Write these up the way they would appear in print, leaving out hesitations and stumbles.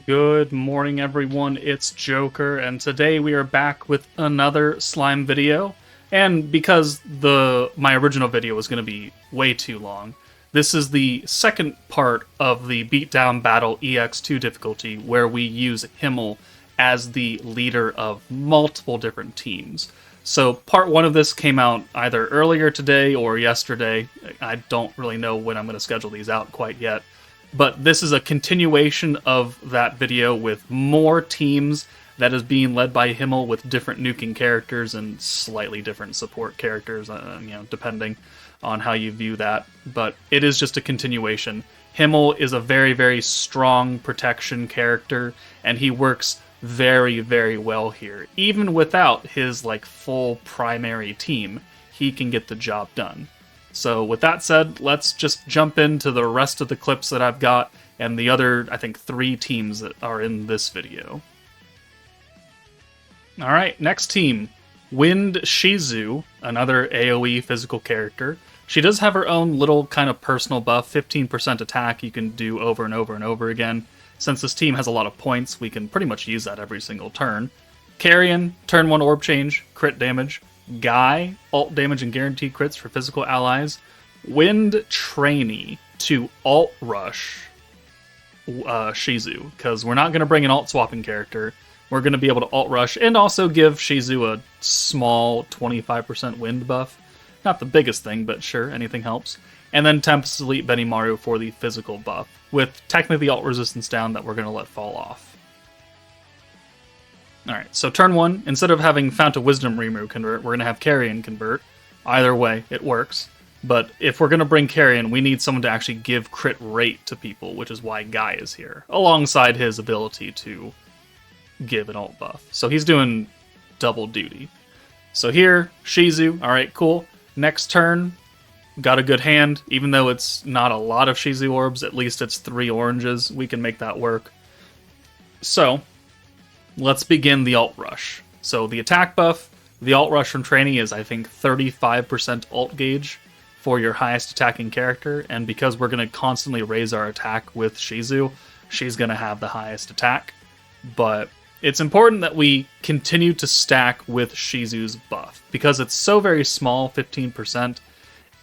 Good morning, everyone. It's Joker, and today we are back with another slime video. And because my original video was going to be way too long, this is the second part of the Beatdown Battle EX2 difficulty, where we use Himmel as the leader of multiple different teams. So part one of this came out either earlier today or yesterday. I don't really know when I'm going to schedule these out quite yet. But this is a continuation of that video with more teams that is being led by Himmel with different nuking characters and slightly different support characters, depending on how you view that. But it is just a continuation. Himmel is a very, very strong protection character, and he works very, very well here. Even without his full primary team, he can get the job done. So with that said, let's just jump into the rest of the clips that I've got and the other, I think, 3 teams that are in this video. Alright, next team. Wind Shizu, another AoE physical character. She does have her own little kind of personal buff, 15% attack you can do over and over and over again. Since this team has a lot of points, we can pretty much use that every single turn. Carrion, turn 1 orb change, crit damage. Guy, alt damage and guaranteed crits for physical allies. Wind Trainee to alt rush Shizu, because we're not going to bring an alt swapping character. We're going to be able to alt rush and also give Shizu a small 25% wind buff. Not the biggest thing, but sure, anything helps. And then Tempest Elite Benimaru for the physical buff, with technically alt resistance down that we're going to let fall off. Alright, so turn 1, instead of having Fount of Wisdom Rimuru convert, we're going to have Carrion convert. Either way, it works. But if we're going to bring Carrion, we need someone to actually give crit rate to people, which is why Guy is here, alongside his ability to give an alt buff. So he's doing double duty. So here, Shizu, alright, cool. Next turn, got a good hand. Even though it's not a lot of Shizu orbs, at least it's 3 oranges. We can make that work. So let's begin the alt rush. So the attack buff, the alt rush from Trainee is, I think, 35% alt gauge for your highest attacking character, and because we're going to constantly raise our attack with Shizu, she's going to have the highest attack. But it's important that we continue to stack with Shizu's buff, because it's so very small, 15%,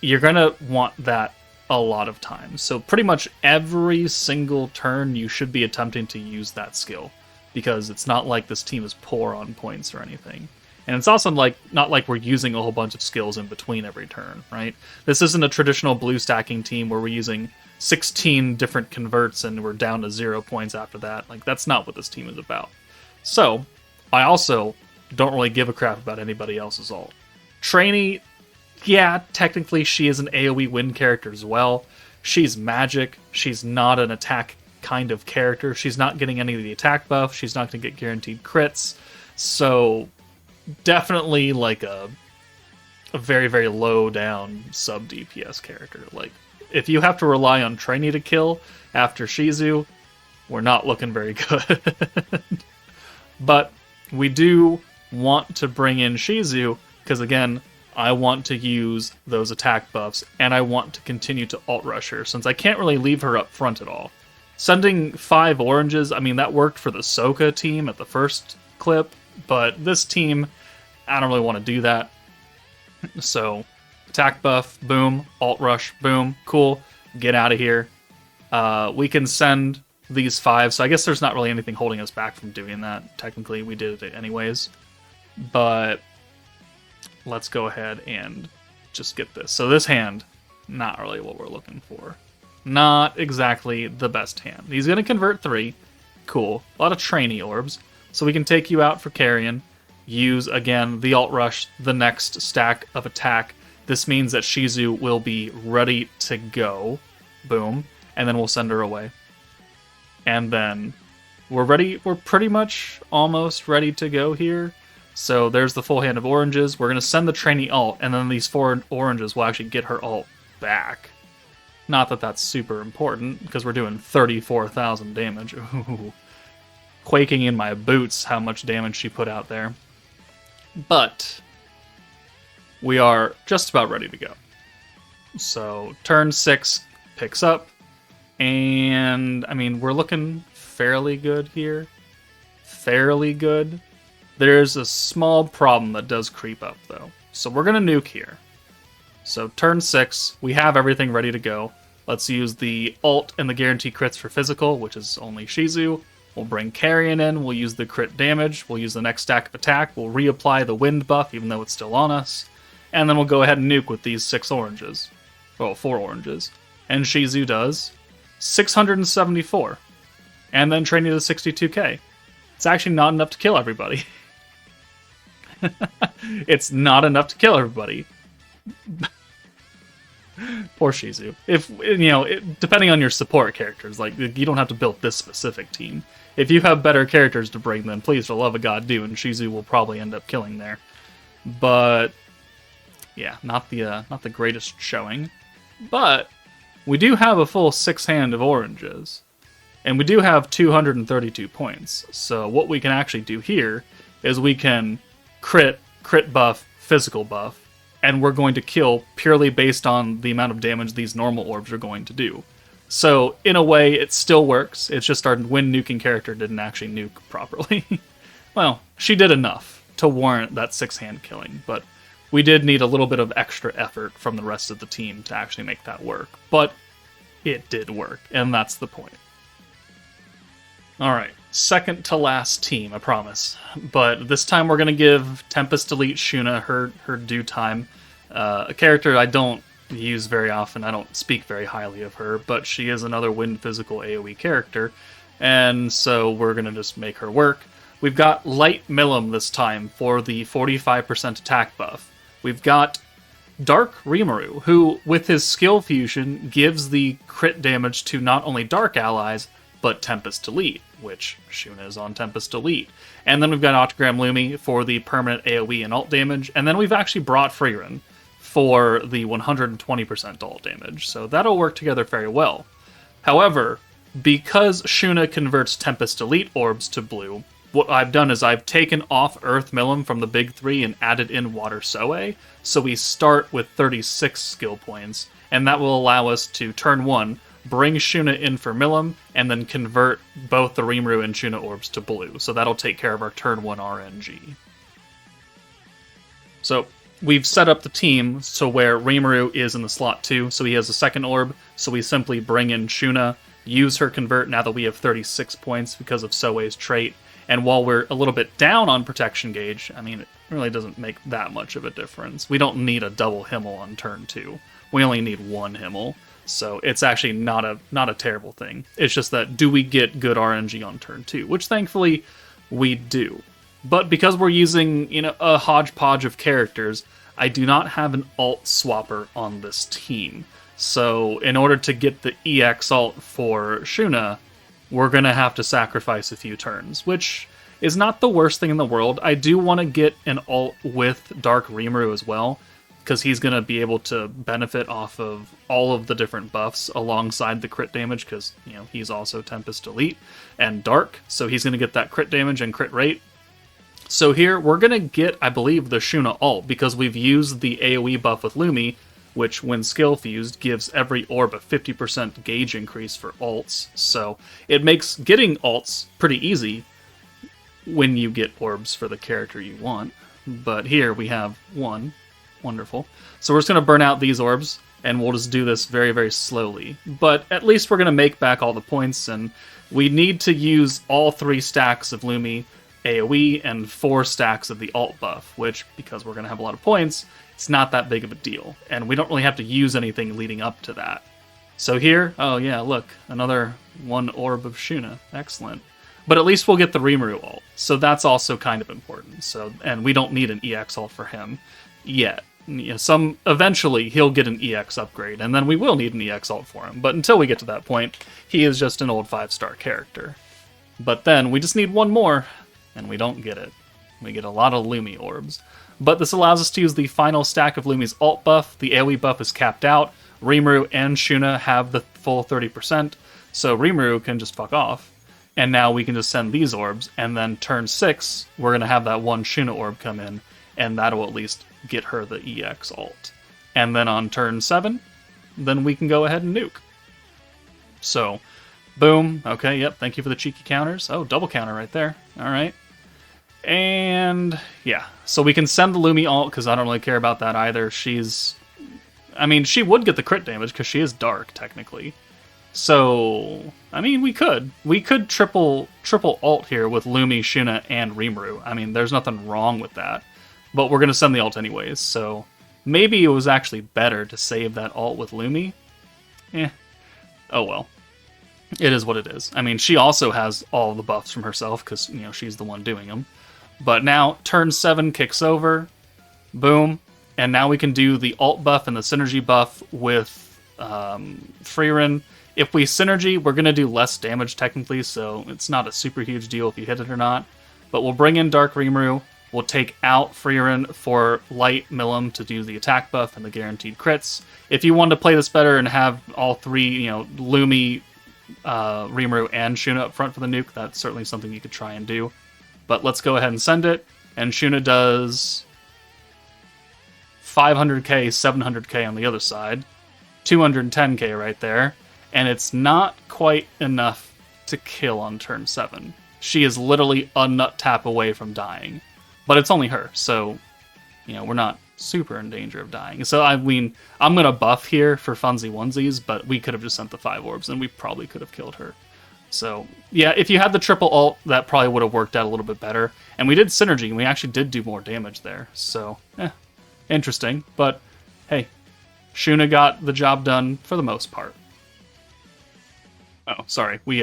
you're going to want that a lot of times. So pretty much every single turn you should be attempting to use that skill, because it's not like this team is poor on points or anything. And it's also not like we're using a whole bunch of skills in between every turn, right? This isn't a traditional blue stacking team where we're using 16 different converts and we're down to 0 points after that. That's not what this team is about. So, I also don't really give a crap about anybody else's ult. Trainee, yeah, technically she is an AoE win character as well. She's magic. She's not an attack kind of character. She's not getting any of the attack buff. She's not going to get guaranteed crits. So definitely a very, very low down sub DPS character. If you have to rely on Trainee to kill after Shizu, we're not looking very good. But we do want to bring in Shizu because, again, I want to use those attack buffs and I want to continue to alt rush her, since I can't really leave her up front at all. Sending 5 oranges, I mean, that worked for the Soka team at the first clip, but this team, I don't really want to do that. So, attack buff, boom, alt rush, boom, cool, get out of here. We can send these 5, so I guess there's not really anything holding us back from doing that. Technically, we did it anyways. But let's go ahead and just get this. So this hand, not really what we're looking for. Not exactly the best hand. He's going to convert 3. Cool. A lot of Trainee orbs. So we can take you out for Carrion. Use, again, the alt rush, the next stack of attack. This means that Shizu will be ready to go. Boom. And then we'll send her away. And then we're ready. We're pretty much almost ready to go here. So there's the full hand of oranges. We're going to send the Trainee alt, and then these 4 oranges will actually get her alt back. Not that that's super important, because we're doing 34,000 damage. Ooh. Quaking in my boots how much damage she put out there. But we are just about ready to go. So turn 6 picks up, and I mean, we're looking fairly good here. Fairly good. There's a small problem that does creep up, though. So we're going to nuke here. So turn 6, we have everything ready to go. Let's use the ult and the guarantee crits for physical, which is only Shizu. We'll bring Carrion in, we'll use the crit damage, we'll use the next stack of attack, we'll reapply the wind buff, even though it's still on us. And then we'll go ahead and nuke with these 6 oranges. Well, 4 oranges. And Shizu does 674. And then training to 62k. It's actually not enough to kill everybody. It's not enough to kill everybody. Poor Shizu. If depending on your support characters, like you don't have to build this specific team. If you have better characters to bring, then please, for the love of God, do. And Shizu will probably end up killing there. But yeah, not the greatest showing. But we do have a full 6 hand of oranges, and we do have 232 points. So what we can actually do here is we can crit buff, physical buff, and we're going to kill purely based on the amount of damage these normal orbs are going to do. So, in a way, it still works. It's just our wind nuking character didn't actually nuke properly. Well, she did enough to warrant that 6-hand killing, but we did need a little bit of extra effort from the rest of the team to actually make that work. But it did work, and that's the point. Alright, second to last team, I promise. But this time we're going to give Tempest Elite Shuna her due time. A character I don't use very often, I don't speak very highly of her, but she is another wind physical AoE character, and so we're going to just make her work. We've got Light Milim this time for the 45% attack buff. We've got Dark Rimuru, who, with his skill fusion, gives the crit damage to not only Dark allies, but Tempest Elite, which Shuna is on Tempest Elite. And then we've got Octogram Lumi for the permanent AoE and ult damage, and then we've actually brought Freerin for the 120% ult damage, so that'll work together very well. However, because Shuna converts Tempest Elite orbs to blue, what I've done is I've taken off Earth Milim from the big 3 and added in Water Soe, so we start with 36 skill points, and that will allow us to turn 1, bring Shuna in for Milim, and then convert both the Rimuru and Shuna orbs to blue, so that'll take care of our turn 1 RNG. So, we've set up the team so where Rimuru is in the slot 2, so he has a second orb, so we simply bring in Shuna, use her convert now that we have 36 points because of Soe's trait, and while we're a little bit down on protection gauge, I mean, it really doesn't make that much of a difference. We don't need a double Himmel on turn 2. We only need 1 Himmel, so it's actually not a terrible thing. It's just that, do we get good RNG on turn 2? Which thankfully we do. But because we're using, a hodgepodge of characters, I do not have an alt swapper on this team. So in order to get the EX alt for Shuna, we're going to have to sacrifice a few turns, which is not the worst thing in the world. I do want to get an alt with Dark Rimuru as well, because he's going to be able to benefit off of all of the different buffs alongside the crit damage, because, he's also Tempest Elite and Dark, so he's going to get that crit damage and crit rate. So here, we're going to get, I believe, the Shuna ult, because we've used the AoE buff with Lumi, which, when skill fused, gives every orb a 50% gauge increase for ults, so it makes getting ults pretty easy when you get orbs for the character you want. But here, we have 1. Wonderful. So we're just going to burn out these orbs, and we'll just do this very, very slowly. But at least we're going to make back all the points, and we need to use all 3 stacks of Lumi AoE and 4 stacks of the alt buff, which, because we're going to have a lot of points, it's not that big of a deal. And we don't really have to use anything leading up to that. So here, oh yeah, look, another 1 orb of Shuna. Excellent. But at least we'll get the Rimuru ult, so that's also kind of important. So, and we don't need an EX ult for him yet. Eventually he'll get an EX upgrade, and then we will need an EX ult for him. But until we get to that point, he is just an old 5-star character. But then we just need 1 more, and we don't get it. We get a lot of Lumi orbs. But this allows us to use the final stack of Lumi's alt buff. The AoE buff is capped out. Rimuru and Shuna have the full 30%, so Rimuru can just fuck off. And now we can just send these orbs, and then turn 6, we're going to have that 1 Shuna orb come in, and that'll at least get her the EX ult. And then on turn 7, then we can go ahead and nuke. So, Boom. Okay, yep, thank you for the cheeky counters. Oh, double counter right there. All right. And yeah, so we can send the Lumi ult, because I don't really care about that either. She's... I mean, she would get the crit damage, because she is dark, technically. So, I mean, we could. We could triple ult here with Lumi, Shuna, and Rimuru. I mean, there's nothing wrong with that. But we're going to send the ult anyways, so... Maybe it was actually better to save that ult with Lumi. Oh well. It is what it is. I mean, she also has all the buffs from herself, because, you know, she's the one doing them. But now, turn 7 kicks over. Boom. And now we can do the ult buff and the synergy buff with Frieren. If we synergy, we're going to do less damage technically, so it's not a super huge deal if you hit it or not. But we'll bring in Dark Rimuru. We'll take out Frieren for Light Milim to do the attack buff and the guaranteed crits. If you want to play this better and have all three, you know, Lumi, Rimuru, and Shuna up front for the nuke, that's certainly something you could try and do. But let's go ahead and send it. And Shuna does 500k, 700k on the other side. 210k right there. And it's not quite enough to kill on turn 7. She is literally a nut tap away from dying. But it's only her, so, you know, we're not super in danger of dying. So, I mean, I'm going to buff here for funsy onesies, but we could have just sent the 5 orbs, and we probably could have killed her. So, yeah, if you had the triple ult, that probably would have worked out a little bit better. And we did synergy, and we actually did do more damage there. So, interesting. But, hey, Shuna got the job done for the most part. Oh, sorry, we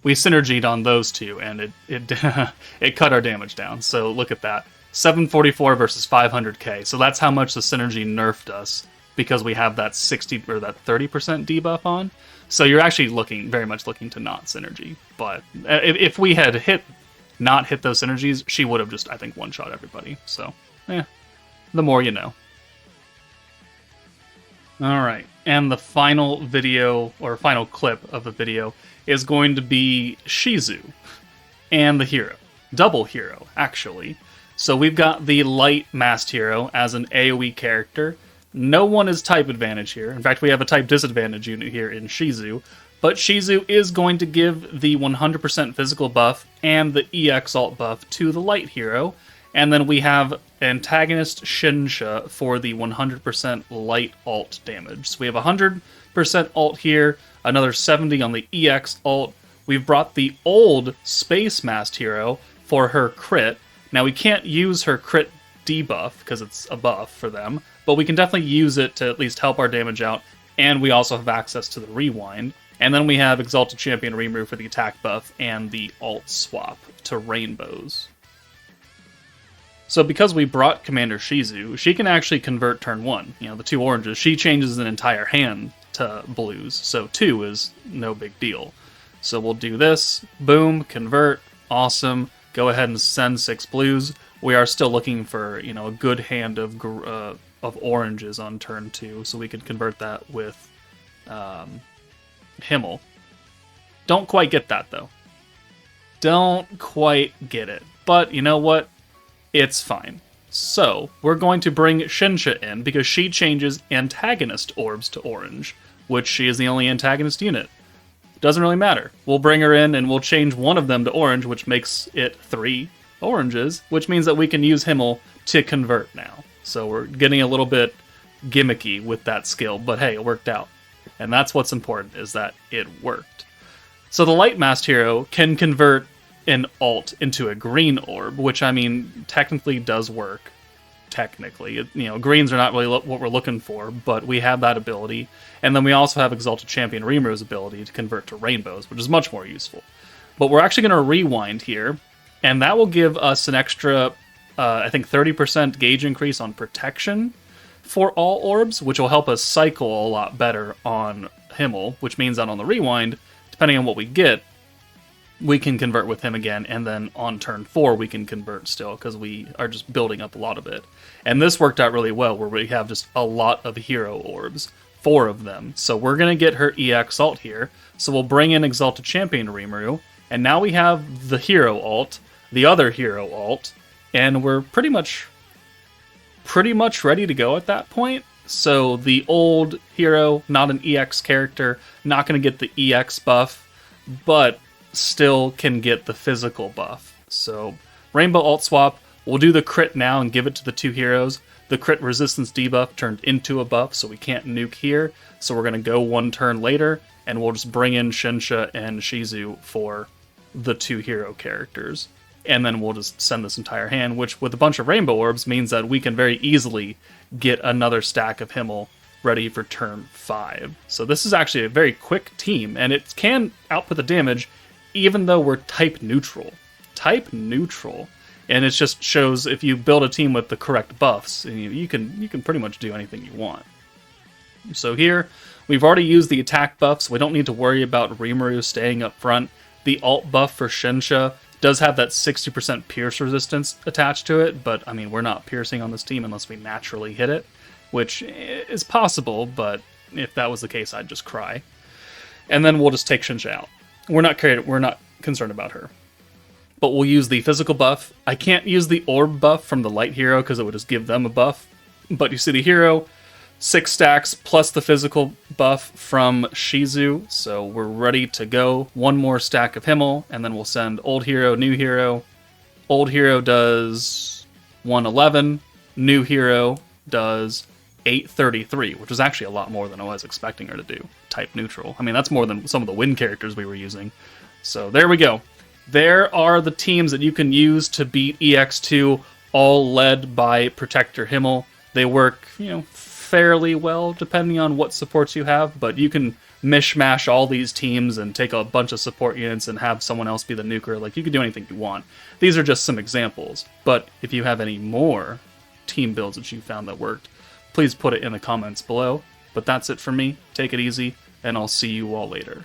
synergied on those two, and it cut our damage down. So look at that, 744 versus 500k. So that's how much the synergy nerfed us, because we have that 60 or that 30% debuff on. So you're actually very much looking to not synergy. But if we had not hit those synergies, she would have just, I think, one-shot everybody. So, the more you know. All right, and the final video, or final clip of the video, is going to be Shizu and the hero. Double hero, actually. So we've got the light masked hero as an AoE character. No one is type advantage here. In fact, we have a type disadvantage unit here in Shizu. But Shizu is going to give the 100% physical buff and the EX ult buff to the light hero. And then we have antagonist Shinsha for the 100% light ult damage. So we have 100% ult here, another 70 on the EX ult. We've brought the old Space Masked hero for her crit. Now we can't use her crit debuff because it's a buff for them, but we can definitely use it to at least help our damage out, and we also have access to the rewind. And then we have Exalted Champion Rimuru for the attack buff and the ult swap to rainbows. So because we brought Commander Shizu, she can actually convert turn 1. You know, the 2 oranges. She changes an entire hand to blues, so 2 is no big deal. So we'll do this. Boom, convert. Awesome. Go ahead and send 6 blues. We are still looking for, you know, a good hand of oranges on turn 2, so we could convert that with Himmel. Don't quite get that, though. Don't quite get it. But you know what? It's fine. So, we're going to bring Shinsha in, because she changes antagonist orbs to orange, which she is the only antagonist unit. Doesn't really matter. We'll bring her in, and we'll change one of them to orange, which makes it 3 oranges, which means that we can use Himmel to convert now. So we're getting a little bit gimmicky with that skill, but hey, it worked out. And that's what's important, is that it worked. So the light masked hero can convert an ult into a green orb, which, I mean, technically does work. Technically. You know, greens are not really what we're looking for, but we have that ability. And then we also have Exalted Champion Rimuru's ability to convert to rainbows, which is much more useful. But we're actually going to rewind here, and that will give us an extra, I think, 30% gauge increase on protection for all orbs, which will help us cycle a lot better on Himmel, which means that on the rewind, depending on what we get, we can convert with him again, and then on turn 4 we can convert still, because we are just building up a lot of it. And this worked out really well, where we have just a lot of hero orbs, 4 of them. So we're going to get her EX ult here, so we'll bring in Exalted Champion Rimuru, and now we have the hero ult, the other hero ult, and we're pretty much ready to go at that point. So the old hero, not an EX character, not going to get the EX buff, but still can get the physical buff. So Rainbow Alt Swap, we'll do the crit now and give it to the 2 heroes. The crit resistance debuff turned into a buff, so we can't nuke here. So we're going to go 1 turn later, and we'll just bring in Shinsha and Shizu for the 2 hero characters. And then we'll just send this entire hand, which with a bunch of Rainbow Orbs means that we can very easily get another stack of Himmel ready for turn 5. So this is actually a very quick team, and it can output the damage even though we're type neutral. Type neutral. And it just shows if you build a team with the correct buffs, you can pretty much do anything you want. So here, we've already used the attack buffs. We don't need to worry about Rimuru staying up front. The alt buff for Shinsha does have that 60% pierce resistance attached to it, but I mean, we're not piercing on this team unless we naturally hit it, which is possible, but if that was the case, I'd just cry. And then we'll just take Shinsha out. We're not concerned about her. But we'll use the physical buff. I can't use the orb buff from the light hero because it would just give them a buff. But you see the hero, 6 stacks plus the physical buff from Shizu. So we're ready to go. 1 more stack of Himmel, and then we'll send old hero, new hero. Old hero does 111. New hero does 833, which is actually a lot more than I was expecting her to do. Type neutral. I mean, that's more than some of the Wind characters we were using. So there we go. There are the teams that you can use to beat EX2, all led by Protector Himmel. They work, fairly well depending on what supports you have, but you can mishmash all these teams and take a bunch of support units and have someone else be the nuker. Like, you can do anything you want. These are just some examples, but if you have any more team builds that you found that worked, please put it in the comments below. But that's it for me. Take it easy, and I'll see you all later.